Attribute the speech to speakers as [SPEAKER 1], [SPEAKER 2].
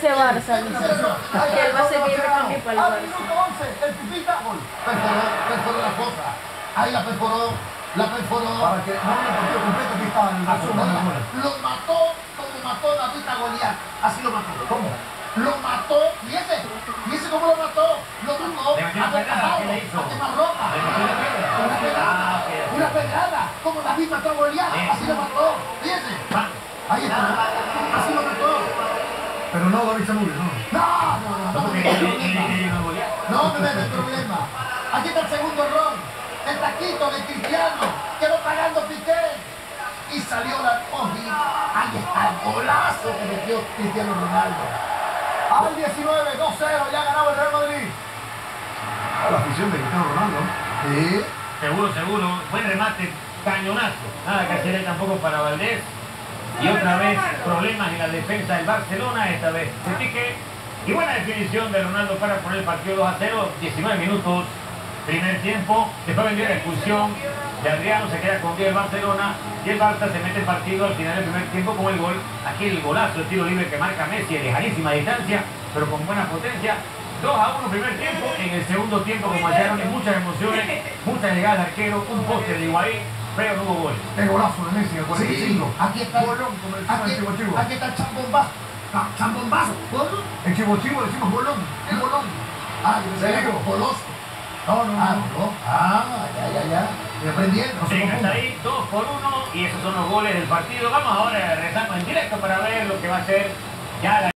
[SPEAKER 1] ese Barça, que él va a seguir aquí para el
[SPEAKER 2] Al
[SPEAKER 1] Barça.
[SPEAKER 2] minuto 11, el Pipita, gol. Perforó la fosa. Ahí la perforó. Para que no haya partido completo, aquí está el resumen. Lo mató como mató David a Goliat. Así lo mató. ¿Cómo? Lo mató. ¿Y ese cómo lo mató? Lo mató a quemarropa. Una pedrada. Como David mató a Goliat. Así lo mató. Fíjese. Ahí está. Así lo mató. Pero no David se murió, ¿no? No me mete el problema. Aquí está el segundo error. El taquito de Cristiano. Quedó pagando Piqué. Y salió la Oji. Ahí está el golazo que metió Cristiano Ronaldo. Al 19, 2-0, ya ha ganado el Real Madrid.
[SPEAKER 3] La afición de Cristiano Ronaldo.
[SPEAKER 2] Sí.
[SPEAKER 4] Seguro. Buen remate, cañonazo. Nada que hacer tampoco para Valdés. Y otra vez problemas en la defensa del Barcelona, esta vez de Piqué. Y buena definición de Ronaldo para poner el partido 2-0, 19 minutos, primer tiempo. Después vendría la expulsión de Adriano, se queda con 10 el Barcelona. Y el Barça se mete el partido al final del primer tiempo con el gol. Aquí el golazo, el tiro libre que marca Messi de lejanísima distancia, pero con buena potencia. 2-1 primer tiempo. En el segundo tiempo, como hallaron, muchas emociones, muchas llegadas de arquero, un poste de Higuaín, pero no hubo gol.
[SPEAKER 3] El golazo de Messi, el 45.
[SPEAKER 2] Sí, aquí está
[SPEAKER 3] Bolón, como decimos en Chivo Chivo.
[SPEAKER 2] Aquí está el chambombazo. Chambombazo. ¿Bolón?
[SPEAKER 3] En Chivo Chivo decimos bolón. El bolón.
[SPEAKER 2] Yo
[SPEAKER 3] ¿Le digo?
[SPEAKER 2] Goloso.
[SPEAKER 3] No.
[SPEAKER 2] Ya. Estoy aprendiendo.
[SPEAKER 4] Venga, hasta ahí, 2-1 y esos son los goles del partido. Vamos ahora, rezando en directo para ver lo que va a ser ya la